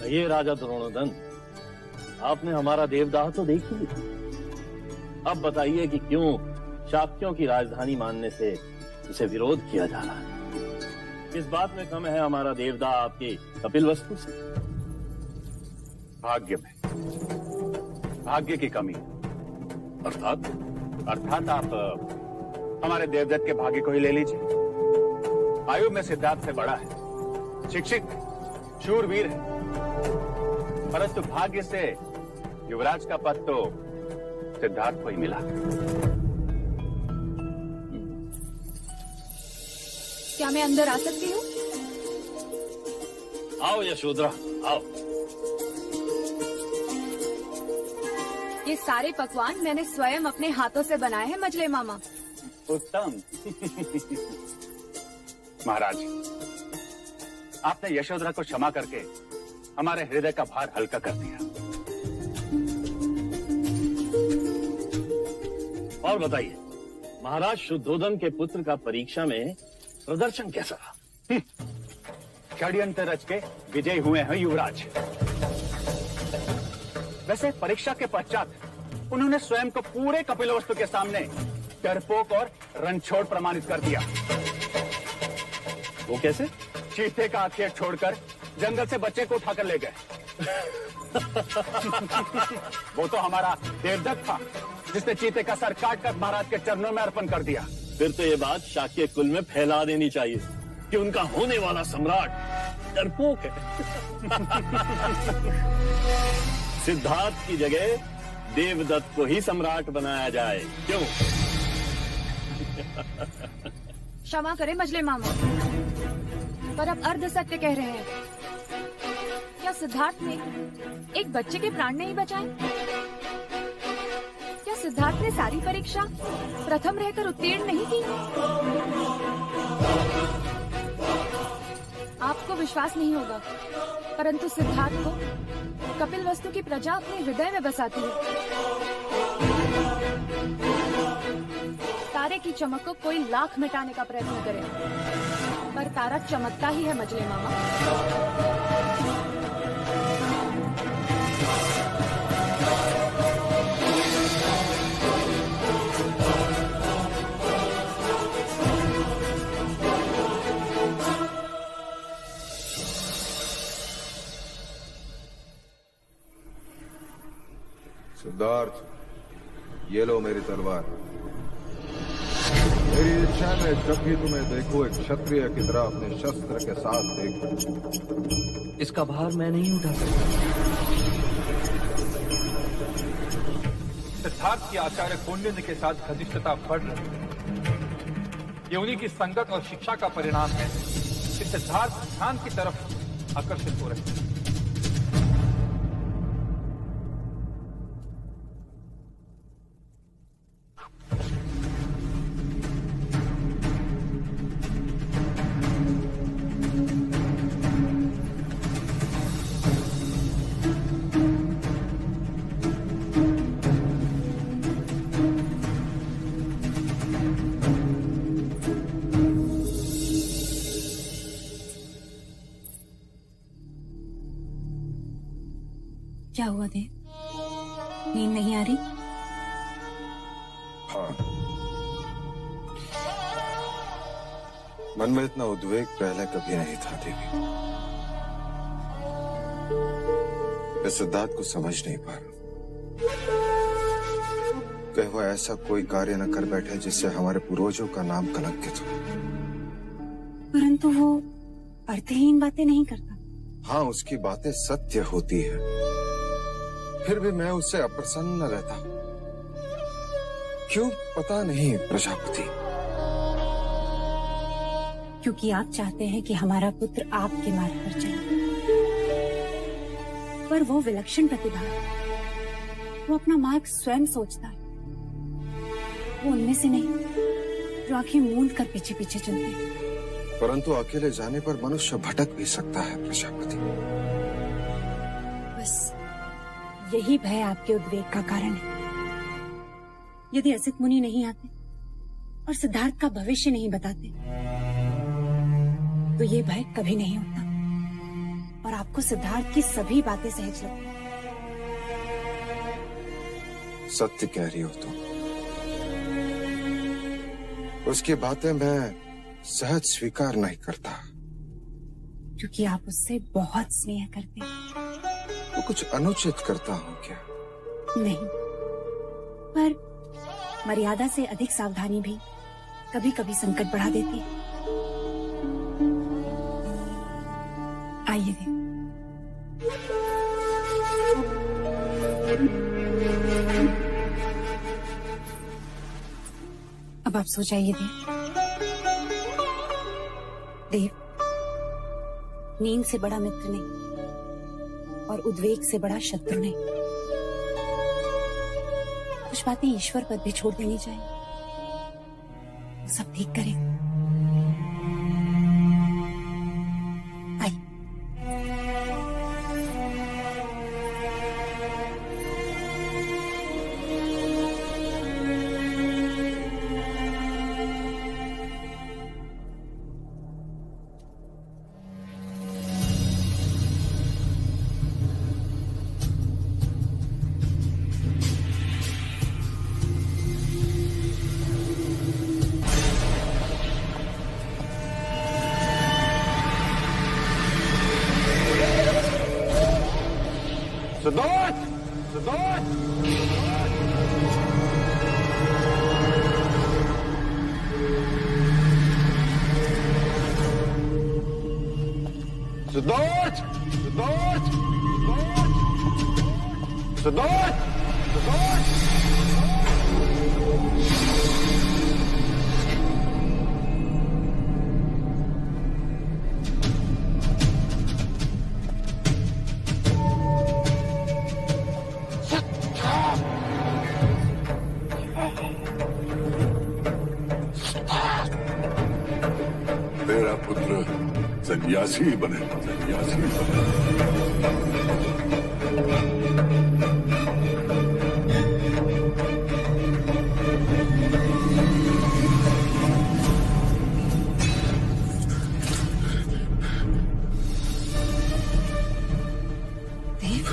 ये राजा द्रोणोदन, आपने हमारा देवदाह तो देख ही लिया। अब बताइए कि क्यों शाक्यों की राजधानी मानने से उसे विरोध किया जा रहा है? इस बात में कम है हमारा देवदाह आपकी कपिलवस्तु से? भाग्य में, भाग्य की कमी। अर्थात आप हमारे देवदत्त के भाग्य को ही ले लीजिए। आयु में सिद्धार्थ से बड़ा है, शिक्षित, शूरवीर है, परंतु भाग्य से युवराज का पद तो सिद्धार्थ को ही मिला। क्या मैं अंदर आ सकती हूँ? आओ यशोधरा, आओ। ये सारे पकवान मैंने स्वयं अपने हाथों से बनाए हैं मजले मामा। उत्तम। महाराज, आपने यशोधरा को क्षमा करके हमारे हृदय का भार हल्का कर दिया। और बताइए, महाराज शुद्धोदन के पुत्र का परीक्षा में प्रदर्शन कैसा रहा? षड्यंत्र रच के विजय हुए हैं युवराज। वैसे परीक्षा के पश्चात उन्होंने स्वयं को पूरे कपिलवस्तु के सामने डरपोक और रणछोड़ प्रमाणित कर दिया। वो कैसे? चीते का आखेट छोड़कर जंगल से बच्चे को उठाकर ले गए। वो तो हमारा देवदत्त था जिसने चीते का सर काटकर महाराज के चरणों में अर्पण कर दिया। फिर तो ये बात शाक्य कुल में फैला देनी चाहिए कि उनका होने वाला सम्राट डरपोक है। सिद्धार्थ की जगह देवदत्त को ही सम्राट बनाया जाए, क्यों? क्षमा करें मजले मामा, पर अब अर्ध सत्य कह रहे हैं। क्या सिद्धार्थ ने एक बच्चे के प्राण नहीं बचाए? क्या सिद्धार्थ ने सारी परीक्षा प्रथम रहकर उत्तीर्ण नहीं की? आपको विश्वास नहीं होगा, परंतु सिद्धार्थ को कपिलवस्तु की प्रजा अपने हृदय में बसाती है। तारे की चमक को कोई लाख मिटाने का प्रयत्न करे, पर तारा चमकता ही है मजले मामा। सिद्धार्थ, ये लो मेरी तलवार। मेरी इच्छा है जब भी तुम्हें देखो एक क्षत्रिय की तरह अपने शस्त्र के साथ देखो। इसका भार मैं नहीं उठा सकता। सिद्धार्थ की आचार्य कौंडिन्य के साथ घनिष्ठता बढ़ रही है। ये उन्हीं की संगत और शिक्षा का परिणाम है कि सिद्धार्थ ध्यान की तरफ आकर्षित हो रहे हैं। क्या हुआ देव? नींद नहीं आ रही? हाँ, मन में इतना उद्वेग पहले कभी नहीं था देवी। मैं सिद्धार्थ को समझ नहीं पा रहा। कहीं वो ऐसा कोई कार्य न कर बैठे जिससे हमारे पूर्वजों का नाम कलंकित हो। परंतु वो अर्थहीन बातें नहीं करता। हाँ, उसकी बातें सत्य होती है, फिर भी मैं उससे अप्रसन्न रहता हूँ। क्यों पता नहीं प्रजापति। क्योंकि आप चाहते हैं कि हमारा पुत्र आपके मार्ग पर चले, पर वो विलक्षण प्रतिभा है। वो अपना मार्ग स्वयं सोचता है। वो उनमें से नहीं जो आंखें मूंद कर पीछे पीछे चलते हैं। परंतु अकेले जाने पर मनुष्य भटक भी सकता है प्रजापति। बस यही भय आपके उद्वेग का कारण है। यदि असित मुनि नहीं आते और सिद्धार्थ का भविष्य नहीं बताते तो ये भय कभी नहीं होता और आपको सिद्धार्थ की सभी बातें सहज लगती। सत्य कह रही हो तुम। उसकी बातें मैं सहज स्वीकार नहीं करता। क्योंकि आप उससे बहुत स्नेह करते हैं। तो कुछ अनुचित करता हूँ क्या? नहीं, पर मर्यादा से अधिक सावधानी भी कभी कभी संकट बढ़ा देती है। आइए देख। अब आप सो जाइए देव। नींद से बड़ा मित्र नहीं और उद्वेग से बड़ा शत्रु नहीं। कुछ बातें ईश्वर पर भी छोड़ देनी चाहिए, वो सब ठीक करेगा। आइए। सिद्धार्थ! सिद्धार्थ! सिद्धार्थ! सिद्धार्थ! सिद्धार्थ! सिद्धार्थ! तेरा पुत्र सन्यासी बने, सन्यासी बने। देव,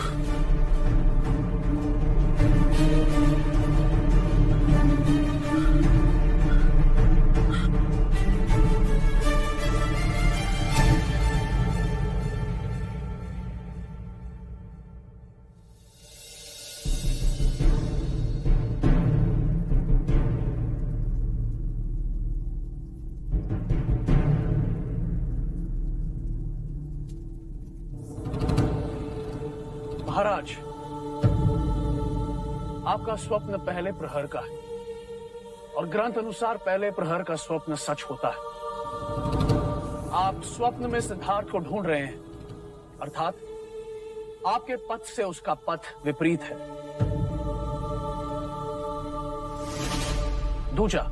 महाराज, आपका स्वप्न पहले प्रहर का है और ग्रंथ अनुसार पहले प्रहर का स्वप्न सच होता है। आप स्वप्न में सिद्धार्थ को ढूंढ रहे हैं, अर्थात आपके पथ से उसका पथ विपरीत है। दूजा,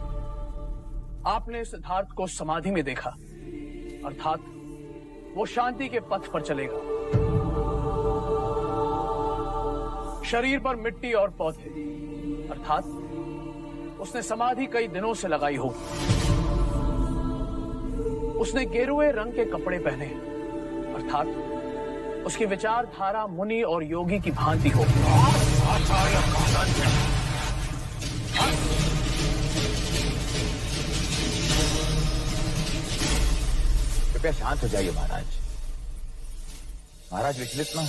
आपने सिद्धार्थ को समाधि में देखा, अर्थात वो शांति के पथ पर चलेगा। शरीर पर मिट्टी और पौधे, अर्थात उसने समाधि कई दिनों से लगाई होगी। उसने गेरुए रंग के कपड़े पहने, अर्थात उसकी विचारधारा मुनि और योगी की भांति होगी। कृपया शांत हो जाइए महाराज। महाराज विचलित ना हो।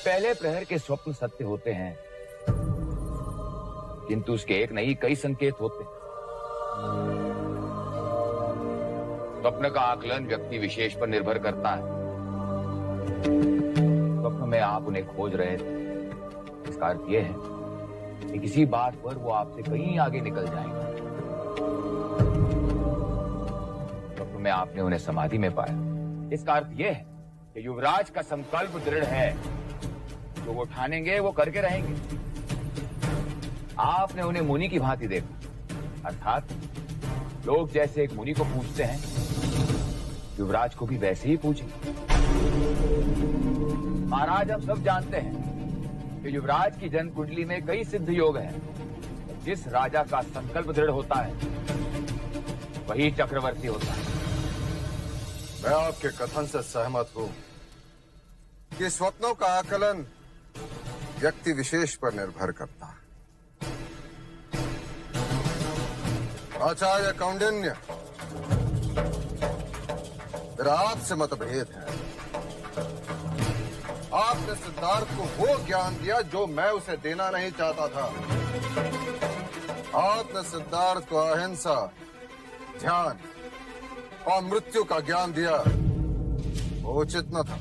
पहले प्रहर के स्वप्न सत्य होते हैं, किंतु उसके एक नहीं कई संकेत होते हैं। स्वप्न का आकलन व्यक्ति विशेष पर निर्भर करता है। स्वप्न में आप उन्हें खोज रहे थे, इसका अर्थ यह है कि किसी बात पर वो आपसे कहीं आगे निकल जाएंगे। स्वप्न में आपने उन्हें समाधि में पाया, इसका अर्थ यह है कि युवराज का संकल्प दृढ़ है। जो वो ठानेंगे वो करके रहेंगे। आपने उन्हें मुनि की भांति देखा, अर्थात लोग जैसे एक मुनि को पूछते हैं, युवराज को भी वैसे ही पूछें। महाराज, हम सब जानते हैं कि युवराज की जन्म कुंडली में कई सिद्ध योग हैं, जिस राजा का संकल्प दृढ़ होता है वही चक्रवर्ती होता है। मैं आपके कथन से सहमत हूं कि स्वप्नों का आकलन व्यक्ति विशेष पर निर्भर करता है। आचार्य कौंडिन्य, मेरा आपसे मतभेद है। आपने सिद्धार्थ को वो ज्ञान दिया जो मैं उसे देना नहीं चाहता था। आपने सिद्धार्थ को अहिंसा, ध्यान और मृत्यु का ज्ञान दिया, वो उचित न था।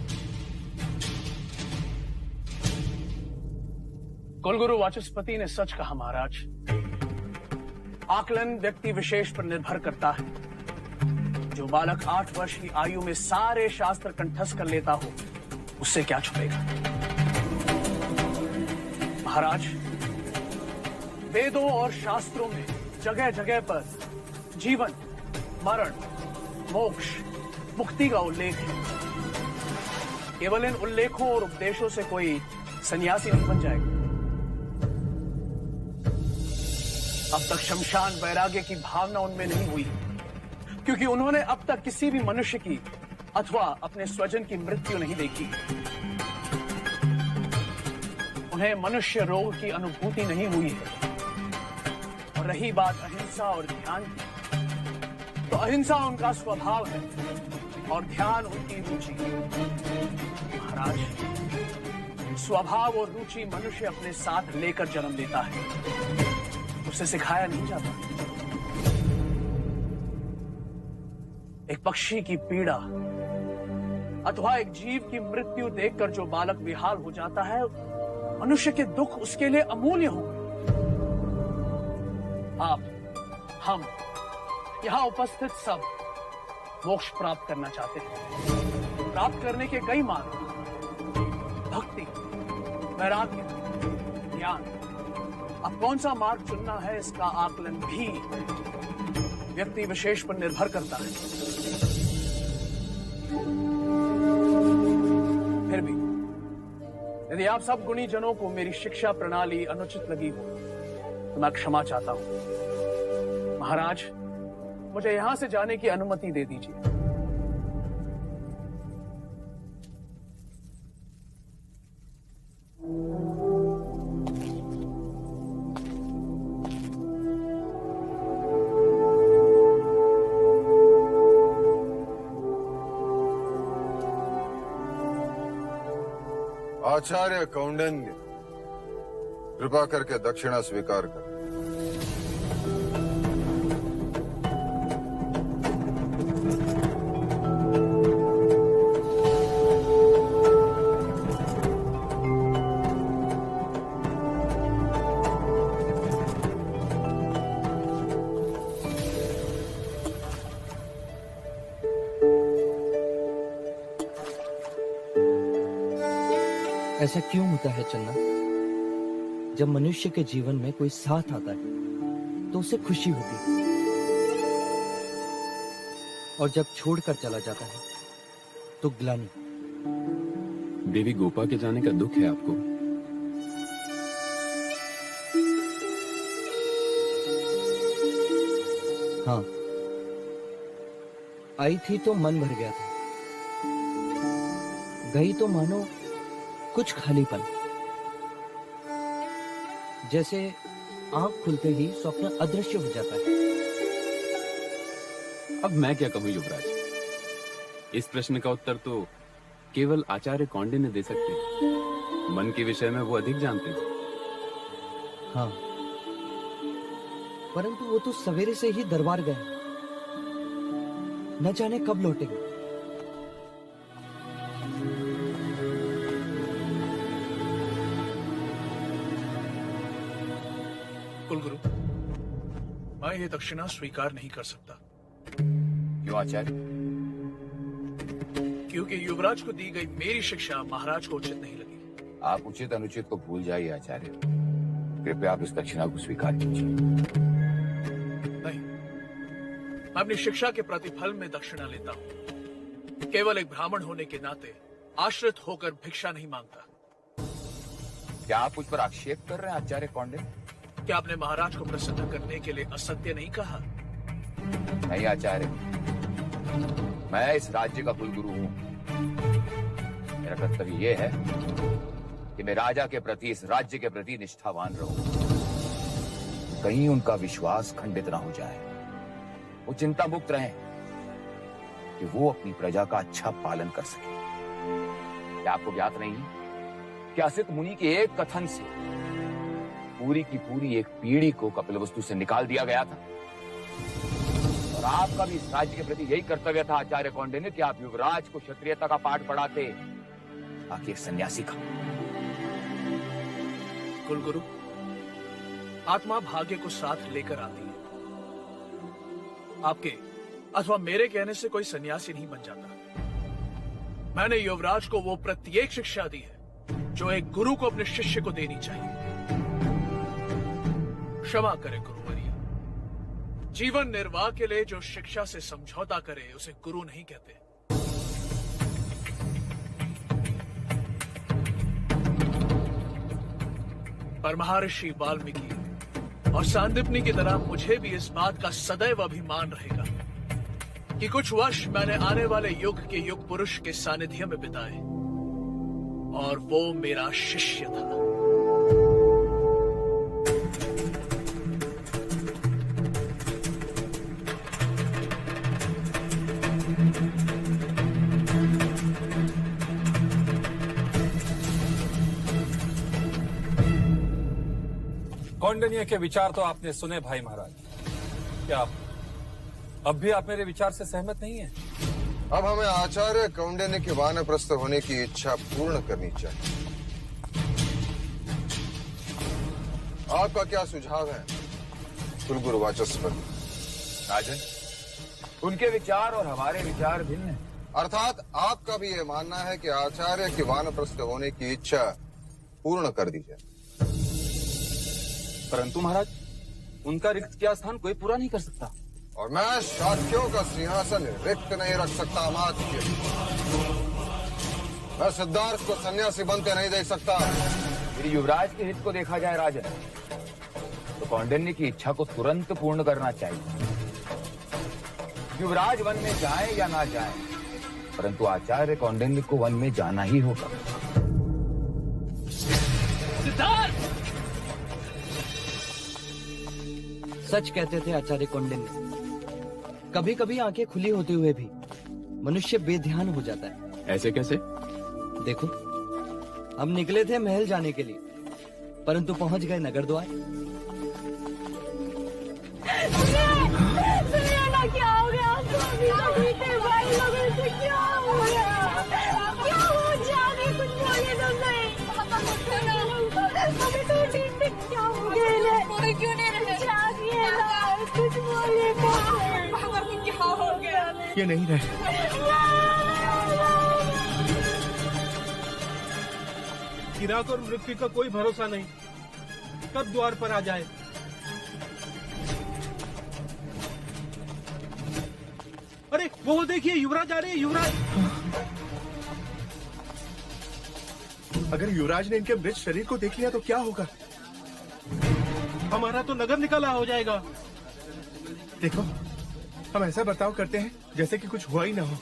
कुलगुरु वाचस्पति ने सच कहा महाराज। आकलन व्यक्ति विशेष पर निर्भर करता है। जो बालक 8 वर्ष की आयु में सारे शास्त्र कंठस्थ कर लेता हो, उससे क्या छुपेगा। महाराज, वेदों और शास्त्रों में जगह जगह पर जीवन, मरण, मोक्ष, मुक्ति का उल्लेख है। केवल इन उल्लेखों और उपदेशों से कोई सन्यासी नहीं बन जाएगा। अब तक शमशान वैराग्य की भावना उनमें नहीं हुई, क्योंकि उन्होंने अब तक किसी भी मनुष्य की अथवा अपने स्वजन की मृत्यु नहीं देखी। उन्हें मनुष्य रोग की अनुभूति नहीं हुई है। और रही बात अहिंसा और ध्यान की, तो अहिंसा उनका स्वभाव है और ध्यान उनकी रुचि। महाराज, स्वभाव और रुचि मनुष्य अपने साथ लेकर जन्म लेता है, उसे सिखाया नहीं जाता। एक पक्षी की पीड़ा अथवा एक जीव की मृत्यु देखकर जो बालक विहाल हो जाता है, मनुष्य के दुख उसके लिए अमूल्य होंगे। आप, हम, यहां उपस्थित सब मोक्ष प्राप्त करना चाहते हैं। प्राप्त करने के कई मार्ग, भक्ति, वैराग्य, ज्ञान। अब कौन सा मार्ग चुनना है, इसका आकलन भी व्यक्ति विशेष पर निर्भर करता है। फिर भी यदि आप सब गुणी जनों को मेरी शिक्षा प्रणाली अनुचित लगी हो, तो मैं क्षमा चाहता हूं। महाराज, मुझे यहां से जाने की अनुमति दे दीजिए। आचार्य कौंडिन्य, कृपा करके दक्षिणा स्वीकार कर। ऐसा क्यों होता है चन्ना? जब मनुष्य के जीवन में कोई साथ आता है तो उसे खुशी होती है, और जब छोड़कर चला जाता है तो ग्लानि। देवी गोपा के जाने का दुख है आपको? हाँ, आई थी तो मन भर गया था, गई तो मानो कुछ खालीपन, जैसे आंख खुलते ही स्वप्न अदृश्य हो जाता है। अब मैं क्या कहूं युवराज, इस प्रश्न का उत्तर तो केवल आचार्य कौंडिन्य दे सकते हैं। मन के विषय में वो अधिक जानते हैं। हाँ, परंतु वो तो सवेरे से ही दरबार गए, न जाने कब लौटेंगे। कुलगुरु, मैं ये दक्षिणा स्वीकार नहीं कर सकता। क्यों आचार्य? क्योंकि युवराज को दी गई मेरी शिक्षा महाराज को उचित नहीं लगी। आप उचित अनुचित को भूल जाइए आचार्य। कृपया आप इस दक्षिणा को स्वीकार कीजिए। नहीं, मैं अपनी शिक्षा के प्रतिफल में दक्षिणा लेता हूँ। केवल एक ब्राह्मण होने के नाते आश्रित होकर भिक्षा नहीं मांगता। क्या आप मुझ पर आक्षेप कर रहे हैं आचार्य कौंडिन्य? क्या आपने महाराज को प्रसन्न करने के लिए असत्य नहीं कहा? नहीं आचार्य, मैं इस राज्य का कुलगुरु हूं। मेरा कर्तव्य यह है कि मैं राजा के प्रति, इस राज्य के प्रति निष्ठावान रहूं। कहीं उनका विश्वास खंडित ना हो जाए। वो चिंता मुक्त रहें कि वो अपनी प्रजा का अच्छा पालन कर सके। क्या आपको ज्ञात नहीं कि असित मुनि के एक कथन से पूरी की पूरी एक पीढ़ी को कपिलवस्तु से निकाल दिया गया था? और आपका भी इस राज्य के प्रति यही कर्तव्य था आचार्य कौंडिन्य कि आप युवराज को क्षत्रियता का पाठ पढ़ाते, बाकी एक सन्यासी का। कुलगुरु, आत्मा भाग्य को साथ लेकर आती है। आपके अथवा मेरे कहने से कोई सन्यासी नहीं बन जाता। मैंने युवराज को वो प्रत्येक शिक्षा दी है जो एक गुरु को अपने शिष्य को देनी चाहिए। क्षमा करे गुरुवर्य, जीवन निर्वाह के लिए जो शिक्षा से समझौता करे उसे गुरु नहीं कहते। पर महर्षि वाल्मीकि और सांदीपनि की तरह मुझे भी इस बात का सदैव अभिमान रहेगा कि कुछ वर्ष मैंने आने वाले युग के युग पुरुष के सानिध्य में बिताए और वो मेरा शिष्य था। कौंडिन्य के विचार तो आपने सुने भाई महाराज। क्या अब भी आप मेरे विचार से सहमत नहीं हैं? अब हमें आचार्य कौंडिन्य के वानप्रस्थ होने की इच्छा पूर्ण करनी चाहिए। आपका क्या सुझाव है कुलगुरु वाचस्पति? राजन, उनके विचार और हमारे विचार भिन्न हैं। अर्थात आपका भी ये मानना है कि आचार्य के वानप्रस्थ होने की इच्छा पूर्ण कर दी जाए। परंतु महाराज, उनका रिक्त किया स्थान कोई पूरा नहीं कर सकता। और मैं शाक्यों का सिंहासन रिक्त नहीं रख सकता अमात्य। मैं सिद्धार्थ को सन्यासी बनते नहीं देख सकता। यदि युवराज के हित को देखा जाए राजन, तो कौंडिन्य की इच्छा को तुरंत पूर्ण करना चाहिए। युवराज वन में जाए या ना जाए, परंतु आचार्य कौंडिन्य को वन में जाना ही होगा। सिद्धार्थ! सच कहते थे आचार्य कौंडिन्य। कभी कभी आंखें खुली होते हुए भी मनुष्य बेध्यान हो जाता है। ऐसे कैसे? देखो, हम निकले थे महल जाने के लिए, परंतु पहुंच गए नगर द्वार। क्या हो गया? भाई लोगों से क्या हो गया? क्या हो जाने कुछ बोले तो नहीं। अभी तो दिन में क्या हो गया? पूरे क्यों नहीं रहे? कुछ बोले क्या हो गया? ये नहीं रहे। चिराग और मृत्यु का कोई भरोसा नहीं, कब द्वार पर आ जाए। अरे वो देखिए, युवराज आ रहे हैं। युवराज! अगर युवराज ने इनके मृत शरीर को देख लिया तो क्या होगा? हमारा तो नगर निकाला हो जाएगा। देखो, हम ऐसा बर्ताव करते हैं जैसे कि कुछ हुआ ही ना हो।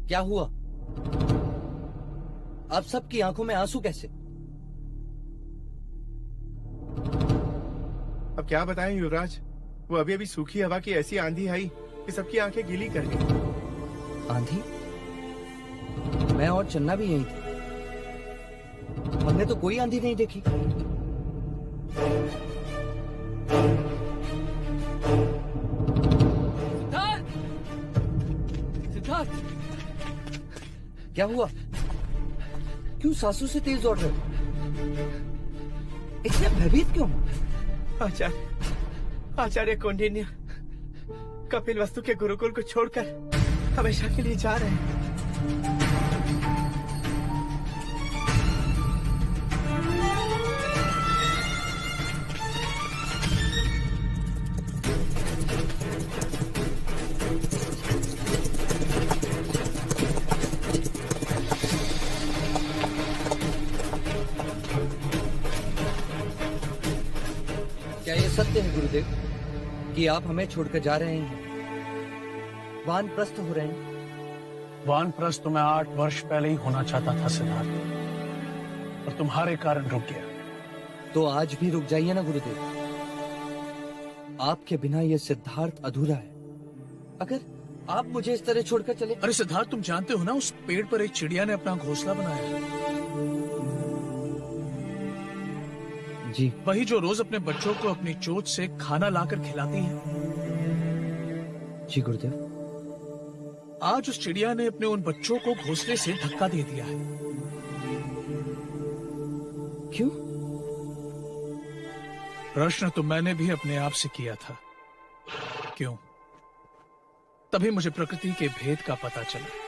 क्या हुआ? अब सबकी आंखों में आंसू कैसे? अब क्या बताएं युवराज, वो अभी अभी सूखी हवा की ऐसी आंधी आई कि सबकी आंखें गीली कर गई। आंधी? मैं और चन्ना भी यहीं थे, हमने तो कोई आंधी नहीं देखी। सिद्धार्थ! क्या हुआ? क्यों सासू से तेज दौड़ रहे हो? इतने भयभीत क्यों? आचार्य कौंडिन्य कपिल वस्तु के गुरुकुल को छोड़कर हमेशा के लिए जा रहे हैं। क्या ये सत्य है गुरुदेव कि आप हमें छोड़कर जा रहे हैं? वानप्रस्थ हो रहे हैं? वानप्रस्थ तो मैं 8 वर्ष पहले ही होना चाहता था सिद्धार्थ, पर तुम्हारे कारण रुक गया। तो आज भी रुक जाइए ना गुरुदेव। आपके बिना ये सिद्धार्थ अधूरा है। अगर आप मुझे इस तरह छोड़कर चले। अरे सिद्धार्थ, तुम जानते हो ना, उस पेड़ पर एक चिड़िया ने अपना घोंसला बनाया है। जी। वही जो रोज अपने बच्चों को अपनी चोंच से खाना लाकर खिलाती है। जी गुरुदेव। आज उस चिड़िया ने अपने उन बच्चों को घोंसले से धक्का दे दिया है। क्यों? प्रश्न तो मैंने भी अपने आप से किया था, क्यों? तभी मुझे प्रकृति के भेद का पता चला।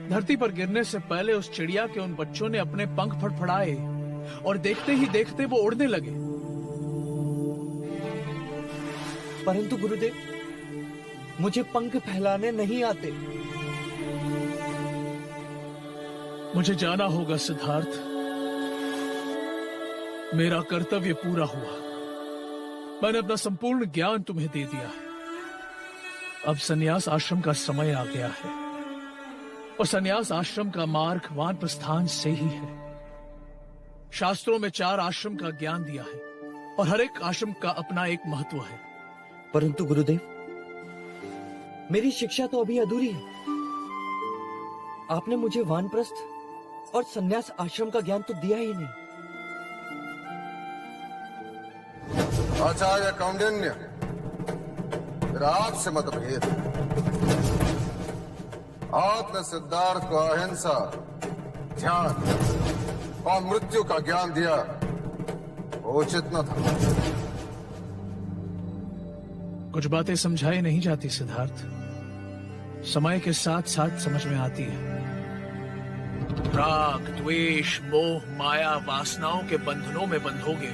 धरती पर गिरने से पहले उस चिड़िया के उन बच्चों ने अपने पंख फड़फड़ाए और देखते ही देखते वो उड़ने लगे। परंतु गुरुदेव, मुझे पंख फैलाने नहीं आते। मुझे जाना होगा सिद्धार्थ, मेरा कर्तव्य पूरा हुआ। मैंने अपना संपूर्ण ज्ञान तुम्हें दे दिया है। अब संन्यास आश्रम का समय आ गया है, और संन्यास आश्रम का मार्ग वानप्रस्थान से ही है। शास्त्रों में 4 आश्रम का ज्ञान दिया है, और हर एक आश्रम का अपना एक महत्व है। परंतु गुरुदेव, मेरी शिक्षा तो अभी अधूरी है। आपने मुझे वानप्रस्थ और संन्यास आश्रम का ज्ञान तो दिया ही नहीं। आचार्य कौंडिन्य, मेरा आपसे मतभेद। आपने सिद्धार्थ को अहिंसा, ध्यान और मृत्यु का ज्ञान दिया, वो उचित न था। कुछ बातें समझाई नहीं जाती सिद्धार्थ, समय के साथ साथ समझ में आती है। राग, द्वेष, मोह, माया, वासनाओं के बंधनों में बंधोगे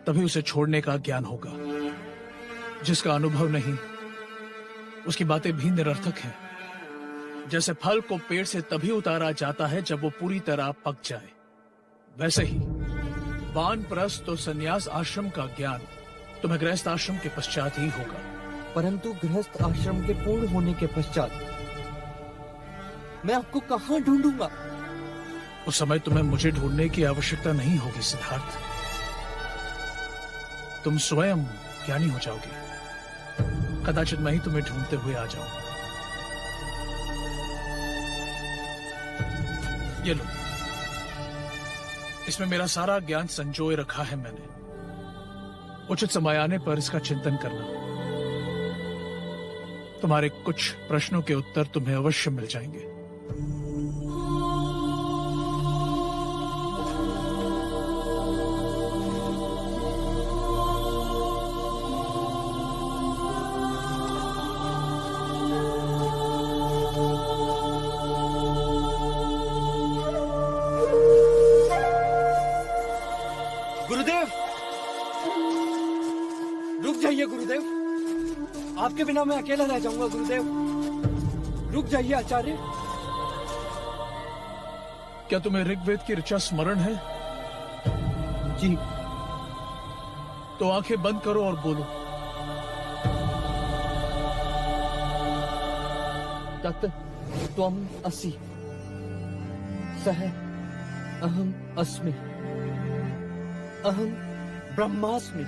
तभी उसे छोड़ने का ज्ञान होगा। जिसका अनुभव नहीं, उसकी बातें भी निरर्थक हैं। जैसे फल को पेड़ से तभी उतारा जाता है जब वो पूरी तरह पक जाए, वैसे ही वानप्रस्थ और संन्यास आश्रम का ज्ञान तुम्हें गृहस्थ आश्रम के पश्चात ही होगा। परंतु गृहस्थ आश्रम के पूर्ण होने के पश्चात मैं आपको कहां ढूंढूंगा? उस समय तुम्हें मुझे ढूंढने की आवश्यकता नहीं होगी सिद्धार्थ। तुम स्वयं ज्ञानी हो जाओगे। कदाचित मैं ही तुम्हें ढूंढते हुए आ जाऊं। ये लो, इसमें मेरा सारा ज्ञान संजोए रखा है मैंने। उचित समय आने पर इसका चिंतन करना। तुम्हारे कुछ प्रश्नों के उत्तर तुम्हें अवश्य मिल जाएंगे। गुरुदेव, आपके बिना मैं अकेला रह जाऊंगा। गुरुदेव, रुक जाइए आचार्य। क्या तुम्हें ऋग्वेद की ऋचा स्मरण है? जी। तो आंखें बंद करो और बोलो। तत् त्वम असि, सह अहम अस्मि, अहम ब्रह्मास्मि।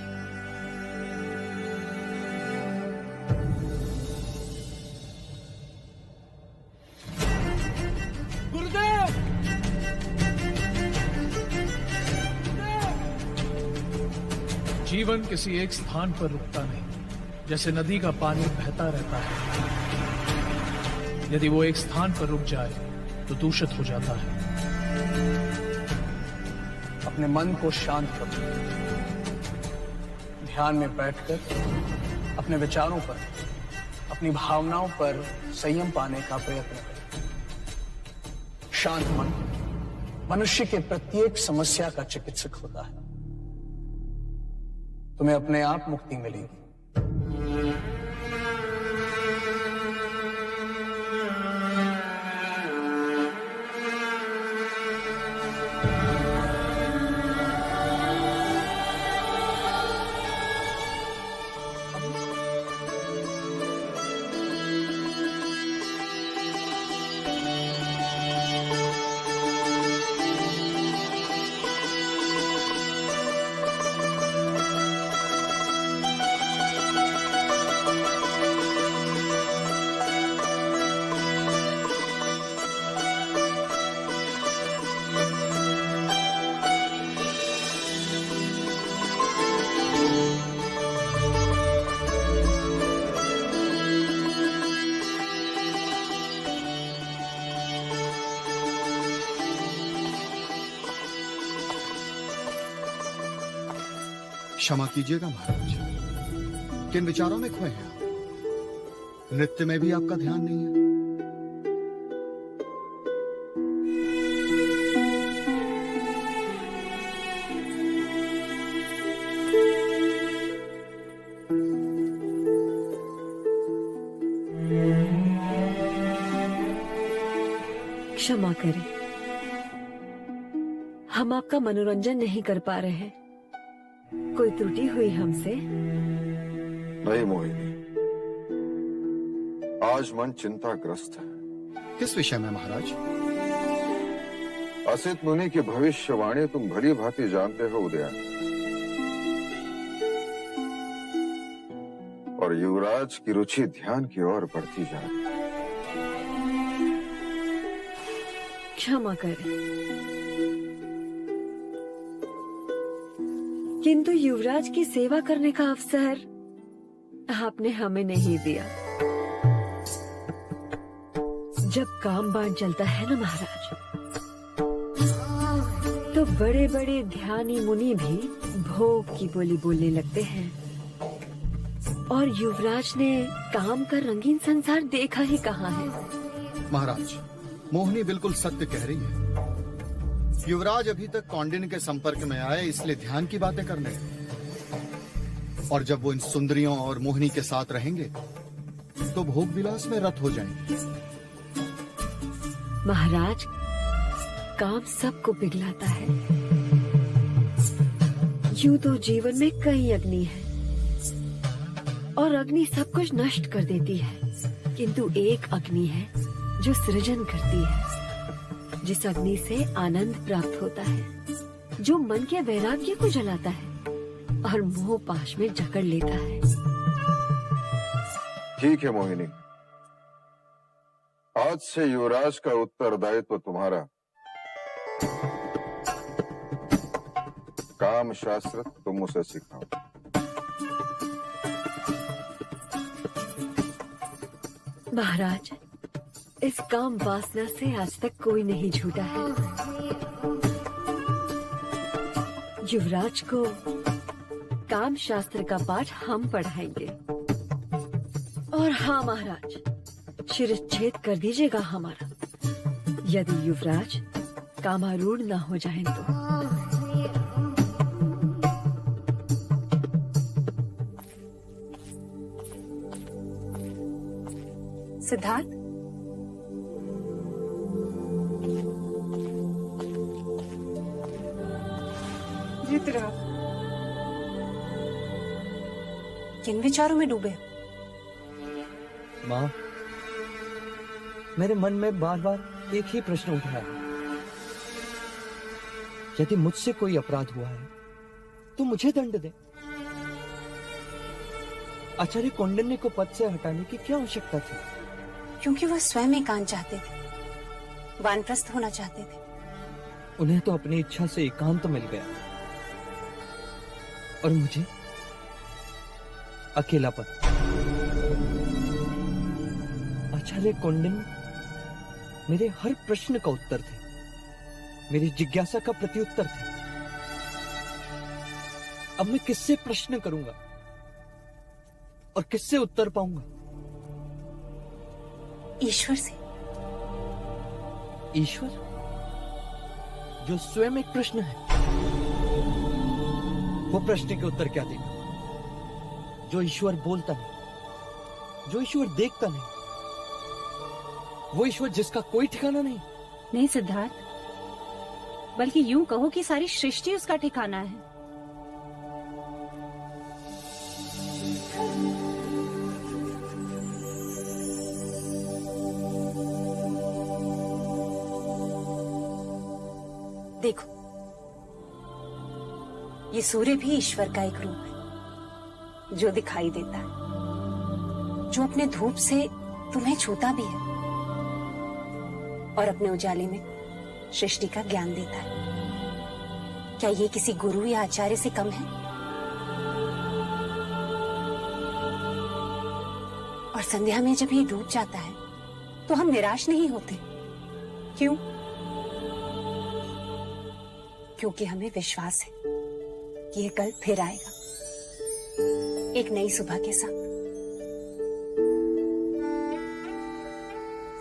जीवन किसी एक स्थान पर रुकता नहीं। जैसे नदी का पानी बहता रहता है, यदि वो एक स्थान पर रुक जाए तो दूषित हो जाता है। अपने मन को शांत करो। ध्यान में बैठकर अपने विचारों पर, अपनी भावनाओं पर संयम पाने का प्रयत्न करो। शांत मन मनुष्य के प्रत्येक समस्या का चिकित्सक होता है। तुम्हें अपने आप मुक्ति मिलेगी। क्षमा कीजिएगा महाराज, किन विचारों में खोए हैं आप? नृत्य में भी आपका ध्यान नहीं है? क्षमा करें, हम आपका मनोरंजन नहीं कर पा रहे हैं। कोई त्रुटि हुई हमसे? नहीं मोहिनी, आज मन चिंताग्रस्त है। किस विषय में महाराज? असित मुनि की भविष्यवाणी तुम भली भांति जानते हो उदयन, और युवराज की रुचि ध्यान की ओर बढ़ती जा रही है। क्षमा करें, किंतु युवराज की सेवा करने का अवसर आपने हमें नहीं दिया। जब काम बाण चलता है ना महाराज, तो बड़े बड़े ध्यानी मुनि भी भोग की बोली बोलने लगते हैं, और युवराज ने काम का रंगीन संसार देखा ही कहाँ है। महाराज, मोहिनी बिल्कुल सत्य कह रही है। युवराज अभी तक कौंडिन्य के संपर्क में आए, इसलिए ध्यान की बातें करने, और जब वो इन सुंदरियों और मोहिनी के साथ रहेंगे तो भोग विलास में रत हो जाएंगे। महाराज, काम सबको पिघलाता है। यूं तो जीवन में कई अग्नि है, और अग्नि सब कुछ नष्ट कर देती है, किंतु एक अग्नि है जो सृजन करती है, जिस अग्नि से आनंद प्राप्त होता है, जो मन के वैराग्य को जलाता है और मोह पाश में जकड़ लेता है। ठीक है मोहिनी, आज से युवराज का उत्तरदायित्व तुम्हारा। काम शास्त्र तुम उसे सिखाओ। महाराज, इस काम वासना से आज तक कोई नहीं छूटा है। युवराज को काम शास्त्र का पाठ हम पढ़ाएंगे। और हाँ महाराज, शिरच्छेद कर दीजिएगा हमारा, यदि युवराज कामारूढ़ न हो जाए तो। सिद्धार्थ, किन विचारों में डूबे? माँ, मेरे मन में बार बार एक ही प्रश्न उठ रहा है। यदि मुझसे कोई अपराध हुआ है तो मुझे दंड दे। आचार्य कौंडिन्य को पद से हटाने की क्या आवश्यकता थी? क्योंकि वह स्वयं एकांत चाहते थे, वानप्रस्थ होना चाहते थे। उन्हें तो अपनी इच्छा से एकांत मिल गया, और मुझे अकेलापन। आचार्य कौंडिन्य मेरे हर प्रश्न का उत्तर थे, मेरी जिज्ञासा का प्रत्युत्तर थे। अब मैं किससे प्रश्न करूंगा और किससे उत्तर पाऊंगा? ईश्वर से। ईश्वर जो स्वयं एक प्रश्न है, वो प्रश्न के उत्तर क्या देगा? जो ईश्वर बोलता नहीं, जो ईश्वर देखता नहीं, वो ईश्वर जिसका कोई ठिकाना नहीं। नहीं सिद्धार्थ, बल्कि यूं कहो कि सारी सृष्टि उसका ठिकाना है। देखो, ये सूर्य भी ईश्वर का एक रूप है जो दिखाई देता है, जो अपने धूप से तुम्हें छूता भी है और अपने उजाले में सृष्टि का ज्ञान देता है। क्या ये किसी गुरु या आचार्य से कम है? और संध्या में जब ये डूब जाता है तो हम निराश नहीं होते। क्यों? क्योंकि हमें विश्वास है कि ये कल फिर आएगा, एक नई सुबह के साथ।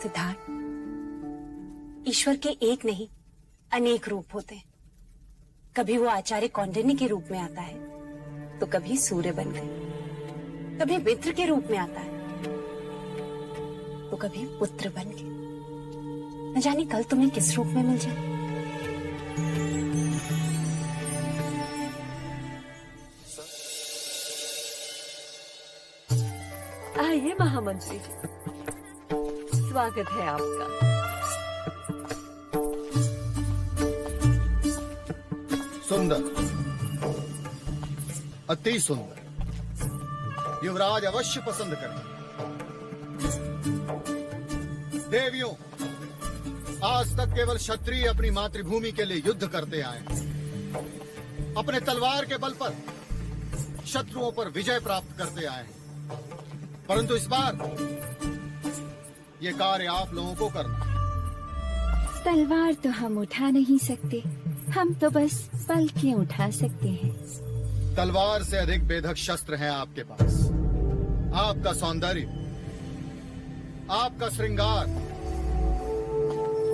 सिद्धार्थ, ईश्वर के एक नहीं अनेक रूप होते हैं। कभी वो आचार्य कौंडिन्य के रूप में आता है तो कभी सूर्य बनकर, कभी मित्र के रूप में आता है तो कभी पुत्र बनके। न जाने कल तुम्हें किस रूप में मिल जाए। आइए महामंत्री जी, स्वागत है आपका। सुंदर, अति सुंदर। युवराज अवश्य पसंद करें। देवियों, आज तक केवल क्षत्रिय अपनी मातृभूमि के लिए युद्ध करते आए हैं। अपने तलवार के बल पर शत्रुओं पर विजय प्राप्त करते आए हैं। परंतु इस बार ये कार्य आप लोगों को करना है। तलवार तो हम उठा नहीं सकते, हम तो बस पलकें उठा सकते हैं। तलवार से अधिक बेधक शस्त्र हैं आपके पास। आपका सौंदर्य, आपका श्रृंगार,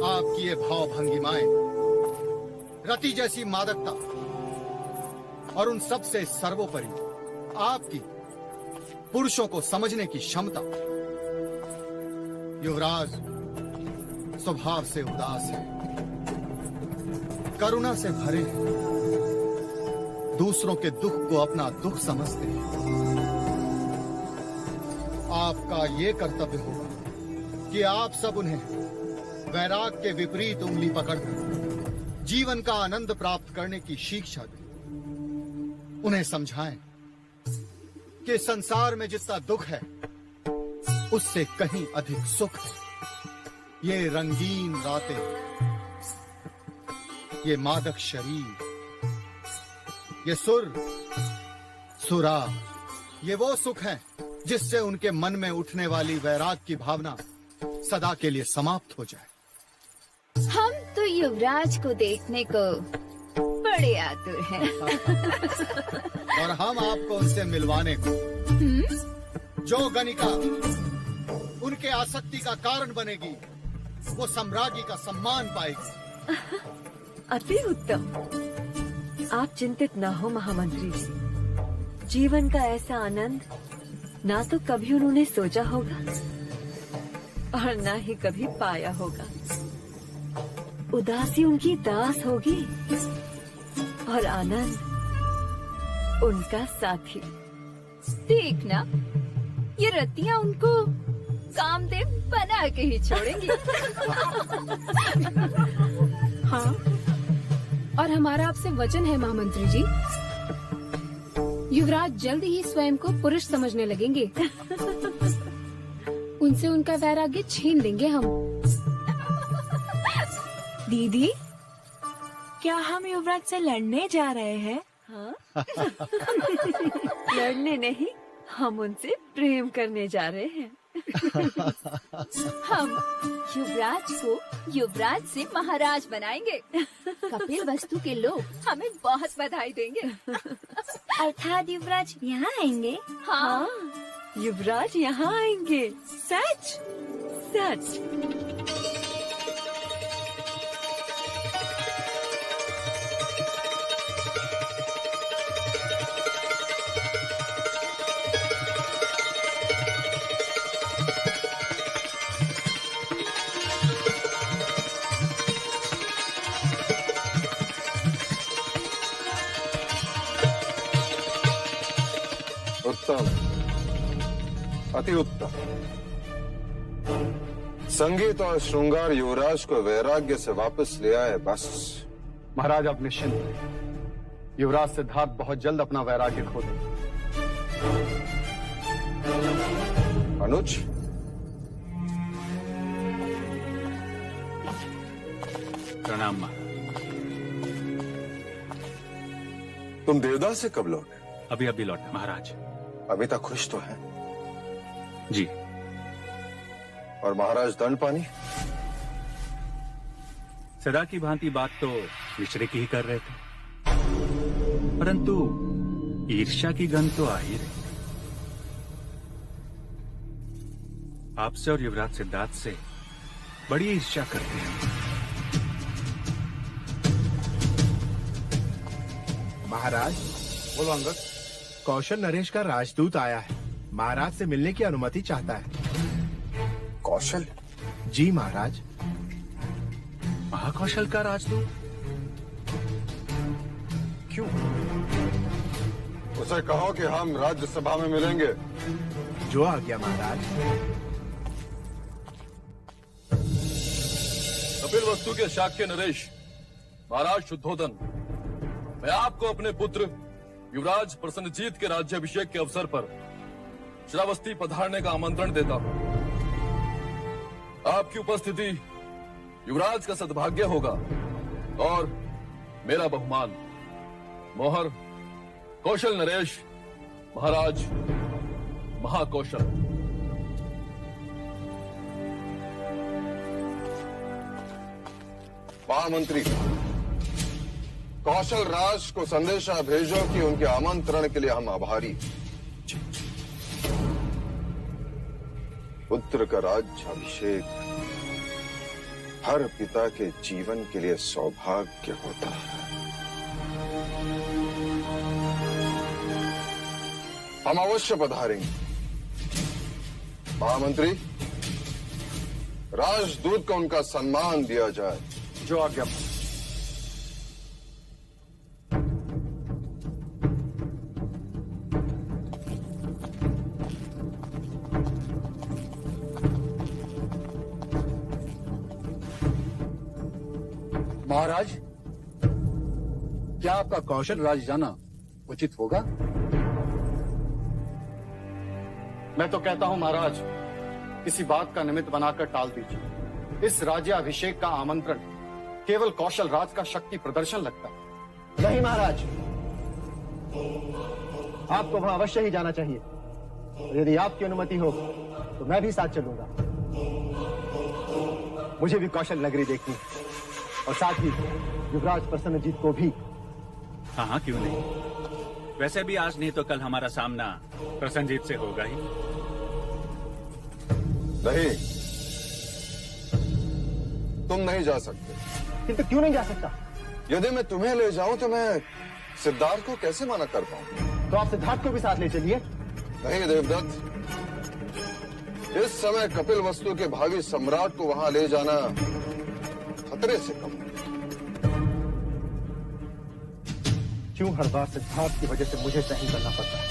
आपकी ये भाव भंगिमाएं, रति जैसी मादकता और उन सब से सर्वोपरि आपकी पुरुषों को समझने की क्षमता। युवराज स्वभाव से उदास है, करुणा से भरे हैं, दूसरों के दुख को अपना दुख समझते हैं। आपका ये कर्तव्य होगा कि आप सब उन्हें वैराग के विपरीत उंगली पकड़कर जीवन का आनंद प्राप्त करने की शिक्षा दें। उन्हें समझाएं कि संसार में जितना दुख है उससे कहीं अधिक सुख है। ये रंगीन रातें, ये मादक शरीर, ये सुर, सुरा, ये वो सुख है जिससे उनके मन में उठने वाली वैराग की भावना सदा के लिए समाप्त हो जाए। हम तो युवराज को देखने को बड़े आतुर हैं। और हम आपको उनसे मिलवाने को, जो गणिका उनके आसक्ति का कारण बनेगी, वो सम्राज्ञी का सम्मान पाएगी। अति उत्तम। आप चिंतित ना हो महामंत्री जी। जीवन का ऐसा आनंद ना तो कभी उन्होंने सोचा होगा और ना ही कभी पाया होगा। उदासी उनकी दास होगी और आनंद उनका साथी। देखना, ये रतियां उनको कामदेव बना के ही छोड़ेंगी। हाँ, और हमारा आपसे वचन है महामंत्री जी, युवराज जल्द ही स्वयं को पुरुष समझने लगेंगे। उनसे उनका वैराग्य छीन लेंगे हम। दीदी, क्या हम युवराज से लड़ने जा रहे हैं? हाँ? लड़ने नहीं, हम उनसे प्रेम करने जा रहे हैं। हम युवराज को युवराज से महाराज बनाएंगे। कपिल वस्तु के लोग हमें बहुत बधाई देंगे। अर्थात युवराज यहाँ आएंगे? हाँ, युवराज यहाँ आएंगे। सच? सच। उत्तम, अति उत्तम। संगीत और श्रृंगार युवराज को वैराग्य से वापस ले आए। बस महाराज आप निश्चिंत रहे। युवराज सिद्धार्थ बहुत जल्द अपना वैराग्य खो देंगे। अनुज, प्रणाम महाराज। तुम देवदास से कब लौटे? अभी अभी लौटा महाराज। अभी तक खुश तो है? जी। और महाराज दंडपानी? सदा की भांति बात तो मिश्रे की ही कर रहे थे, परंतु ईर्ष्या की गंध तो आ ही रही। आपसे और युवराज सिद्धार्थ से बड़ी ईर्ष्या करते हैं। महाराज, बोलो अंगद। कौशल नरेश का राजदूत आया है, महाराज से मिलने की अनुमति चाहता है। कौशल? जी महाराज। महाकौशल का राजदूत? क्यों? उसे कहो कि हम राज्यसभा में मिलेंगे। जो आ गया महाराज। कपिल वस्तु के शाक्य नरेश, महाराज शुद्धोदन, मैं आपको अपने पुत्र युवराज प्रसन्नजीत के राज्याभिषेक के अवसर पर श्रावस्ती पधारने का आमंत्रण देता हूं। आपकी उपस्थिति युवराज का सद्भाग्य होगा और मेरा बहुमान। मोहर कौशल नरेश, महाराज महाकौशल। महामंत्री, कौशल राज को संदेशा भेजो कि उनके आमंत्रण के लिए हम आभारी हैं। पुत्र का राज्याभिषेक हर पिता के जीवन के लिए सौभाग्य होता है। हम अवश्य पधारेंगे। महामंत्री, राजदूत को उनका सम्मान दिया जाए। जो आज्ञा। महाराज, क्या आपका कौशल राज जाना उचित होगा? मैं तो कहता हूं महाराज, किसी बात का निमित्त बनाकर टाल दीजिए। इस राज्याभिषेक का आमंत्रण केवल कौशल राज का शक्ति प्रदर्शन लगता है। नहीं महाराज, आपको वहां अवश्य ही जाना चाहिए। और यदि आपकी अनुमति हो तो मैं भी साथ चलूंगा। मुझे भी कौशल नगरी देखनी है और साथ ही युवराज प्रसन्नजीत को भी। हाँ हाँ, क्यों नहीं। वैसे भी आज नहीं तो कल हमारा सामना प्रसन्नजीत से होगा ही। नहीं, तुम नहीं जा सकते। किंतु क्यों नहीं जा सकता? यदि मैं तुम्हें ले जाऊं तो मैं सिद्धार्थ को कैसे मना कर पाऊं? तो आप सिद्धार्थ को भी साथ ले चलिए। नहीं देवदत्त, इस समय कपिल वस्तु के भावी सम्राट को वहां ले जाना खतरे से कम। क्यों हर बार सिद्धार्थ की वजह से मुझे सहन करना पड़ता है?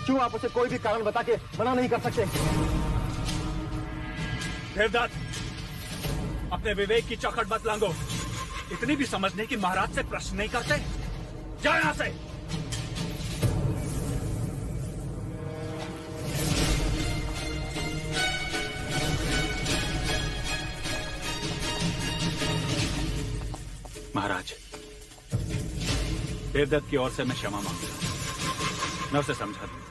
क्यों आप उसे कोई भी कारण बता के मना नहीं कर सकते? देवदत्त, अपने विवेक की चौखट मत लांघो। इतनी भी समझने की महाराज से प्रश्न नहीं करते। जाओ यहां से। महाराज, देवदत्त की ओर से मैं क्षमा मांगता हूं। मैं उसे समझा दूं।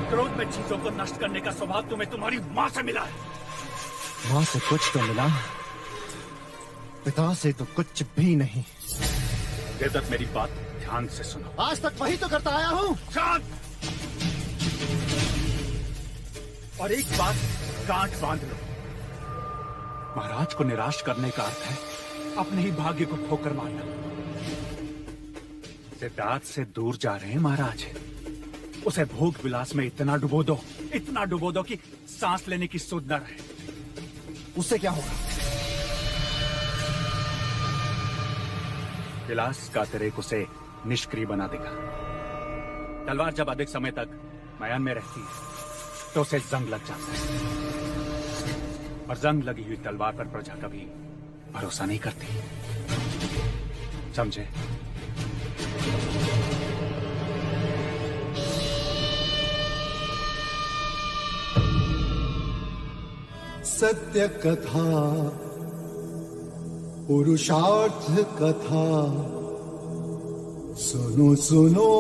क्रोध में चीजों को नष्ट करने का स्वभाव तुम्हें तुम्हारी माँ से मिला है। माँ से कुछ तो मिला, पिता से तो कुछ भी नहीं। देवदत्त मेरी बात ध्यान से सुनो। आज तक वही तो करता आया हूँ। शांत। और एक बात गांठ बांध लो, महाराज को निराश करने का अर्थ है अपने ही भाग्य को ठोकर मारना। सिद्धार्थ से दूर जा रहे हैं महाराज, उसे भोग विलास में इतना डुबो दो कि सांस लेने की सुध न रहे। उससे क्या होगा? विलास का अतिरेक उसे निष्क्रिय बना देगा। तलवार जब अधिक समय तक मयान में रहती है तो उसे जंग लग जाता है, और जंग लगी हुई तलवार पर प्रजा कभी भरोसा नहीं करती, समझे? सत्य कथा, पुरुषार्थ कथा, सुनो सुनो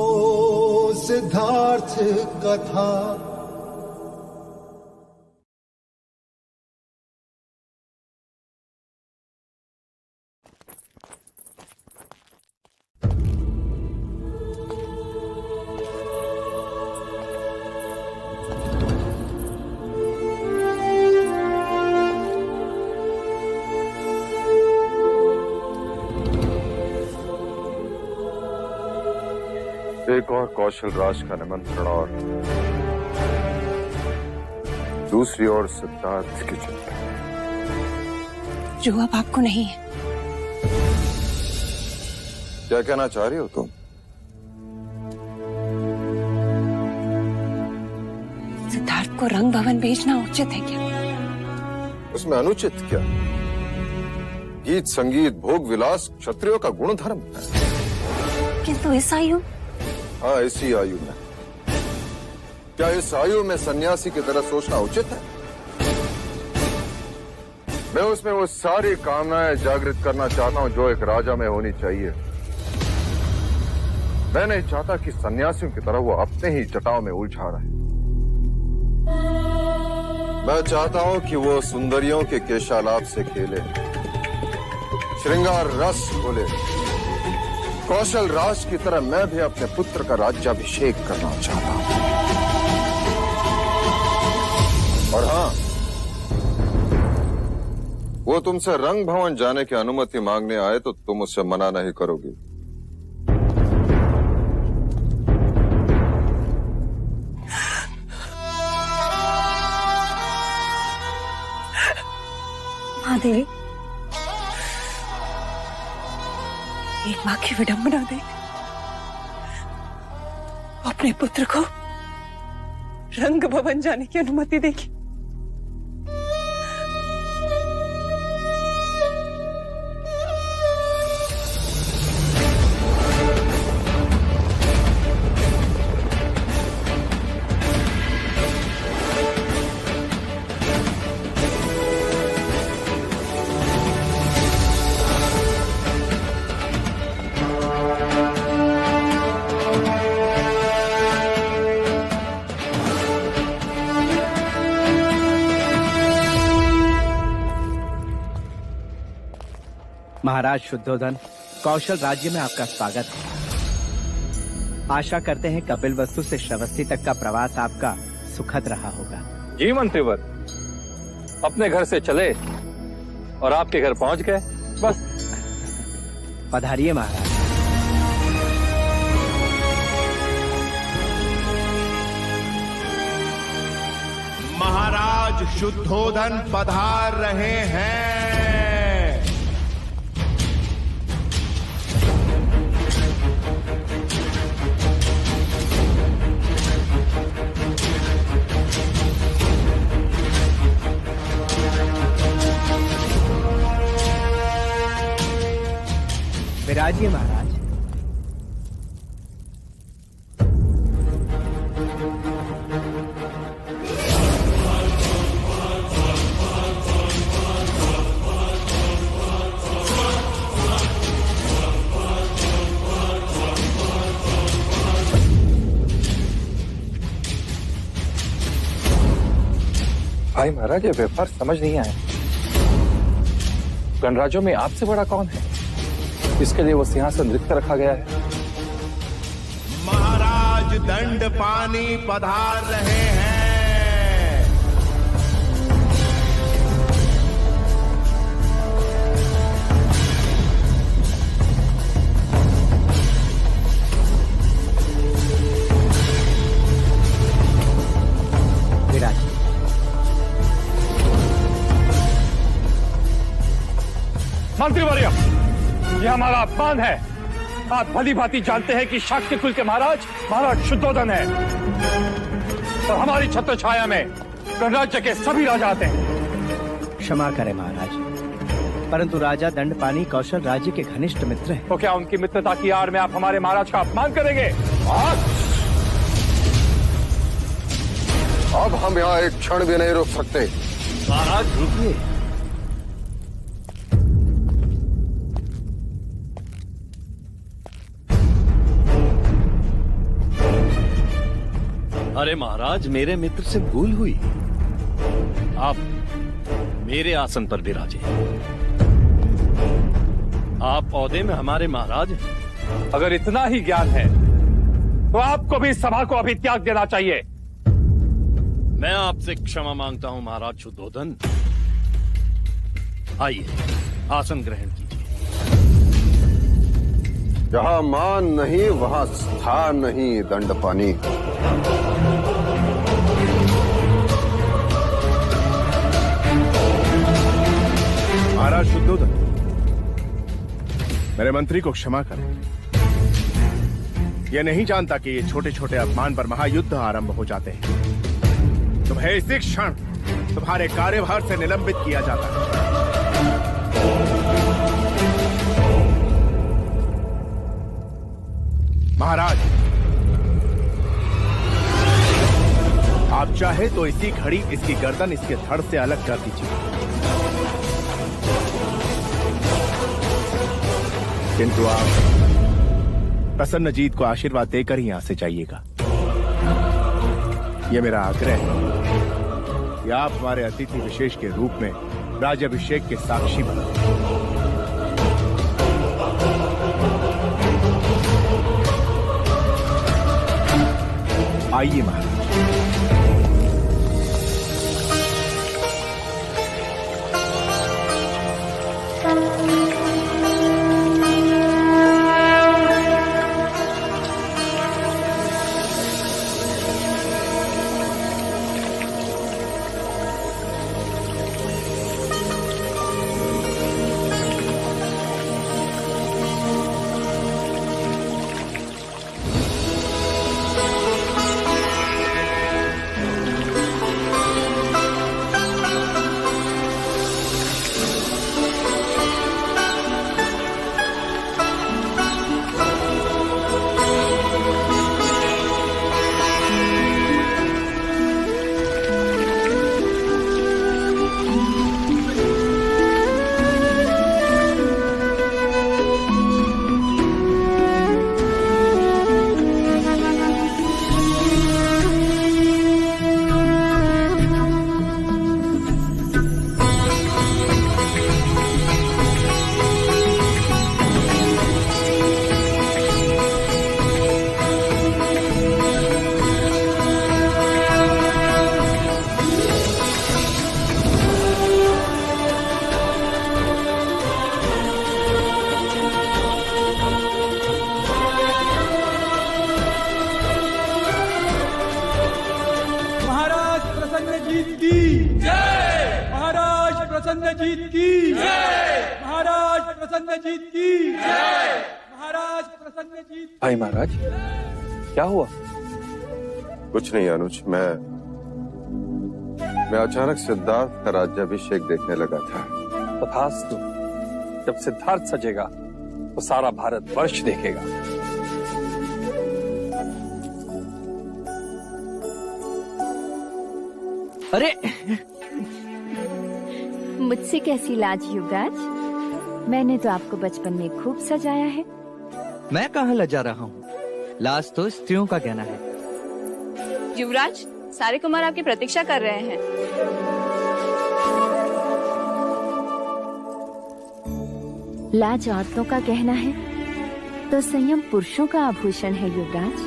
सिद्धार्थ कथा। एक और कौशल राज का निमंत्रण और दूसरी ओर सिद्धार्थ की चिंता, जो अब आपको नहीं है। क्या कहना चाह रही हो तुम? सिद्धार्थ को रंग भवन भेजना उचित है क्या? उसमें अनुचित क्या? गीत संगीत भोग विलास क्षत्रियों का गुण धर्म है। किंतु इस आयु, हाँ इसी आयु में, क्या इस आयु में सन्यासी की तरह सोचना उचित है? मैं उसमें वो सारी कामनाएं जागृत करना चाहता हूं जो एक राजा में होनी चाहिए। मैं नहीं चाहता कि सन्यासियों की तरह वो अपने ही जटाओं में उलझा रहे। मैं चाहता हूं कि वो सुंदरियों के केशालाप से खेले, श्रृंगार रस खोले। कौशल राज की तरह मैं भी अपने पुत्र का राज्याभिषेक करना चाहता हूं। और हाँ, वो तुमसे रंग भवन जाने की अनुमति मांगने आए तो तुम उससे मना नहीं करोगी। महादेवी, एक मां की विडंबना देख अपने पुत्र को रंग भवन जाने की अनुमति देगी। महाराज शुद्धोधन, कौशल राज्य में आपका स्वागत है। आशा करते हैं कपिल वस्तु से श्रावस्ती तक का प्रवास आपका सुखद रहा होगा। जी मंत्रीवर, अपने घर से चले और आपके घर पहुंच गए, बस। पधारिए महाराज। महाराज शुद्धोधन पधार रहे हैं। विराजिए महाराज। भाई महाराज, ये व्यापार समझ नहीं आया। गणराज्यों में आपसे बड़ा कौन है इसके लिए वो सिंहासन रिक्त रखा गया है? महाराज दंड पानी पधार रहे हैं। मंत्रीवर्य, यह हमारा अपमान है। आप भली भांति जानते हैं कि शाक्य कुल के महाराज शुद्धोधन है और हमारी छत्र छाया में गणराज्य के सभी राजा आते हैं। क्षमा करें महाराज, परंतु राजा दंडपानी कौशल राज्य के घनिष्ठ मित्र हैं। तो क्या उनकी मित्रता की आड़ में आप हमारे महाराज का अपमान करेंगे? अब हम यहाँ एक क्षण भी नहीं रुक सकते। महाराज रुकिए। अरे महाराज, मेरे मित्र से भूल हुई। आप मेरे आसन पर विराजे। आप औहदे में हमारे महाराज हैं। अगर इतना ही ज्ञान है तो आपको भी सभा को अभी त्याग देना चाहिए। मैं आपसे क्षमा मांगता हूं महाराज शुद्धोधन। आइए, आसन ग्रहण कीजिए। जहां मान नहीं वहां स्थान नहीं दंडपानी। महाराज शुद्धोधन, मेरे मंत्री को क्षमा करें। यह नहीं जानता कि ये छोटे छोटे अपमान पर महायुद्ध आरंभ हो जाते हैं। तुम्हें इसी क्षण तुम्हारे कार्यभार से निलंबित किया जाता है। महाराज, आप चाहे तो इसी घड़ी इसकी गर्दन इसके धड़ से अलग कर दीजिए, किंतु आप प्रसन्नजीत को आशीर्वाद देकर ही यहां से जाइएगा। यह मेरा आग्रह है कि आप हमारे अतिथि विशेष के रूप में राज्याभिषेक के साक्षी बने। आइए महाराज। प्रसन्नजीत की जय। महाराज प्रसन्नजीत की जय। महाराज प्रसन्नजीत। भाई महाराज, क्या हुआ? कुछ नहीं अनुज, मैं अचानक सिद्धार्थ का राज्याभिषेक देखने लगा था। तथास्तु। जब सिद्धार्थ सजेगा तो सारा भारत वर्ष देखेगा। अरे मुझसे कैसी लाज युवराज? मैंने तो आपको बचपन में खूब सजाया है। मैं कहाँ लजा रहा हूँ? लाज तो स्त्रियों का कहना है। युवराज, सारे कुमार आपकी प्रतीक्षा कर रहे हैं। लाज औरतों का गहना है तो संयम पुरुषों का आभूषण है युवराज।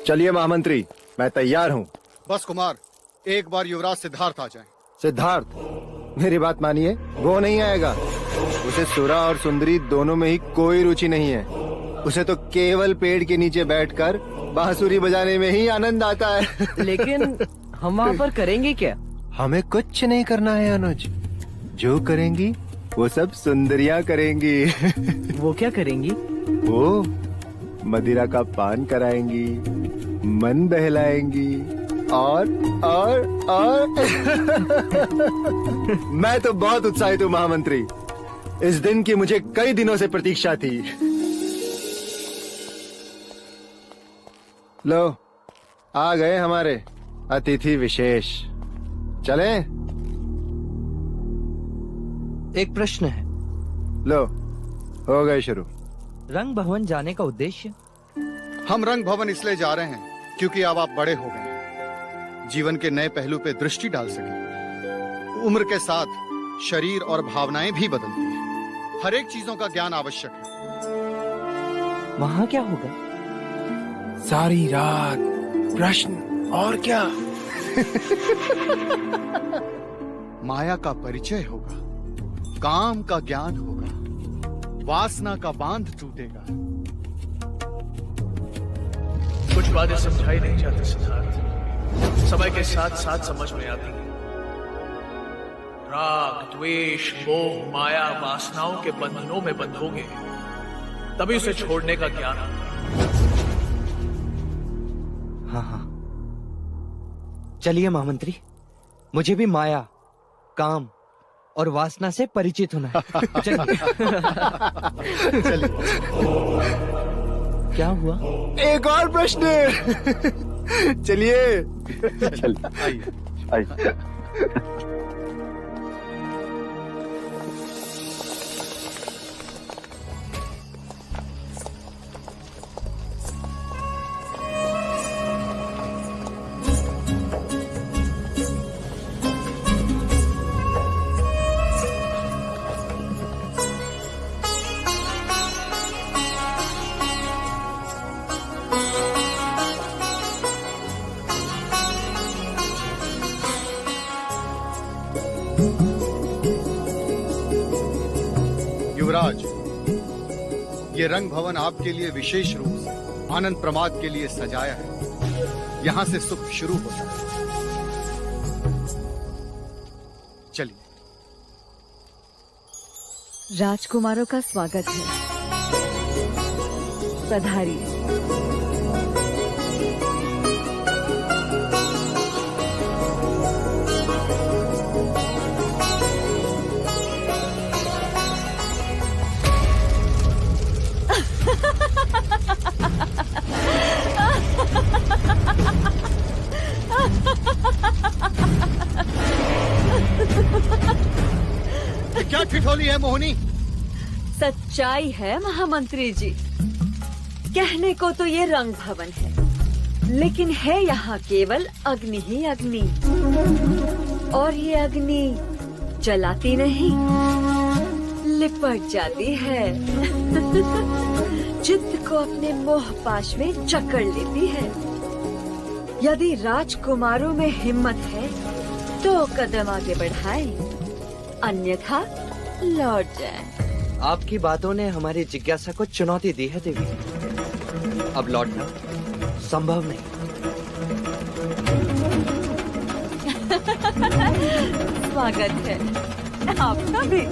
चलिए महामंत्री, मैं तैयार हूँ। बस कुमार, एक बार युवराज सिद्धार्थ आ जाए। सिद्धार्थ, मेरी बात मानिए, वो नहीं आएगा। उसे सुरा और सुंदरी दोनों में ही कोई रुचि नहीं है। उसे तो केवल पेड़ के नीचे बैठकर बांसुरी बजाने में ही आनंद आता है। लेकिन हम वहाँ पर करेंगे क्या? हमें कुछ नहीं करना है अनुज। जो करेंगी वो सब सुंदरियाँ करेंगी। वो क्या करेंगी? वो मदिरा का पान कराएंगी, मन बहलाएंगी और मैं तो बहुत उत्साहित हूँ महामंत्री। इस दिन की मुझे कई दिनों से प्रतीक्षा थी। लो, आ गए हमारे अतिथि विशेष। चलें? एक प्रश्न है। लो, हो गए शुरू। रंग भवन जाने का उद्देश्य? हम रंग भवन इसलिए जा रहे हैं क्योंकि अब आप बड़े हो गए, जीवन के नए पहलू पे दृष्टि डाल सके। उम्र के साथ शरीर और भावनाएं भी बदलती हैं। हर एक चीजों का ज्ञान आवश्यक है। वहाँ क्या होगा? सारी रात प्रश्न और क्या। माया का परिचय होगा, काम का ज्ञान होगा, वासना का बांध टूटेगा। कुछ बातें समझाई नहीं जाती सिद्धार्थ, समय के साथ साथ समझ में आती है। राग, द्वेष, मोह, माया, वासनाओं के बंधनों में बंधोगे तभी उसे छोड़ने का ज्ञान आता है। हाँ, चलिए महामंत्री, मुझे भी माया, काम और वासना से परिचित होना है। चलिए। क्या हुआ? एक और प्रश्न। चलिए। आइए। युवराज, ये रंग भवन आपके लिए विशेष रूप से आनंद प्रमाद के लिए सजाया है। यहाँ से सुख शुरू होता है। चलिए। राजकुमारों का स्वागत है। पधारिए। क्या ठिठोली है मोहिनी? सच्चाई है महामंत्री जी। कहने को तो ये रंग भवन है, लेकिन है यहाँ केवल अग्नि ही अग्नि। और ये अग्नि जलाती नहीं, लिपट जाती है। चित्त को अपने मोह पाश में जकड़ लेती है। यदि राजकुमारों में हिम्मत है तो कदम आगे बढ़ाएं, अन्यथा लौट जाएं। आपकी बातों ने हमारी जिज्ञासा को चुनौती दी है देवी। अब लौटना संभव नहीं। स्वागत है आपका भी।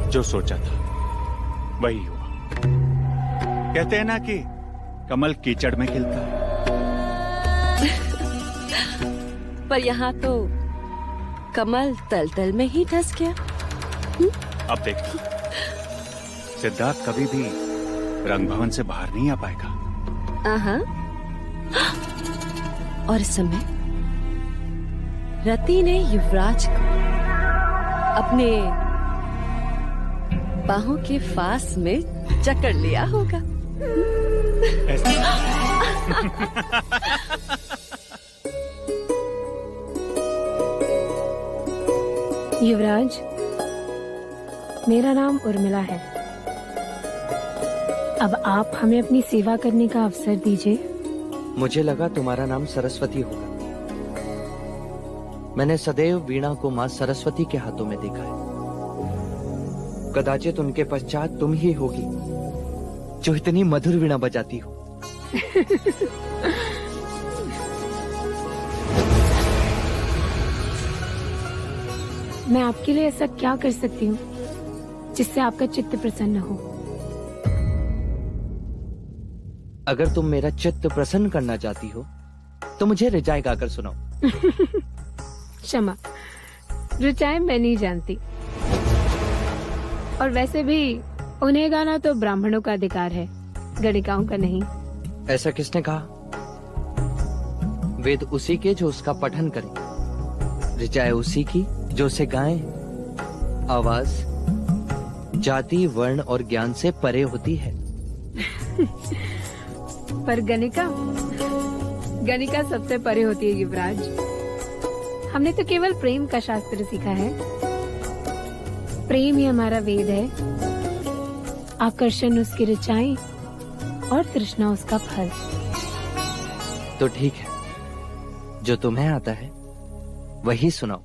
जो सोचा था वही हुआ। कहते हैं ना कि कमल कीचड़ में खिलता है। पर यहाँ तो कमल तल में ही धस गया। अब देखना, सिद्धार्थ कभी भी रंग भवन से बाहर नहीं आ पाएगा। और इस समय रति ने युवराज को अपने बाहों के पास में जकड़ लिया होगा। युवराज, मेरा नाम उर्मिला है। अब आप हमें अपनी सेवा करने का अवसर दीजिए। मुझे लगा तुम्हारा नाम सरस्वती होगा। मैंने सदैव वीणा को मां सरस्वती के हाथों में देखा है। कदाचित उनके पश्चात तुम ही होगी जो इतनी मधुर वीणा बजाती हो। मैं आपके लिए ऐसा क्या कर सकती हूँ जिससे आपका चित्त प्रसन्न हो? अगर तुम मेरा चित्त प्रसन्न करना चाहती हो तो मुझे रिचाई गाकर सुनाओ। क्षमा, रिचाई मैं नहीं जानती, और वैसे भी उन्हें गाना तो ब्राह्मणों का अधिकार है, गणिकाओं का नहीं। ऐसा किसने कहा? वेद उसी के जो उसका पठन करे, रिचाई उसी की जो उसे गाए। आवाज जाति, वर्ण और ज्ञान से परे होती है। पर गणिका सबसे परे होती है युवराज। हमने तो केवल प्रेम का शास्त्र सीखा है। प्रेम ही हमारा वेद है। आकर्षण उसकी ऋचाएं और तृष्णा उसका फल। तो ठीक है, जो तुम्हें आता है वही सुनाओ।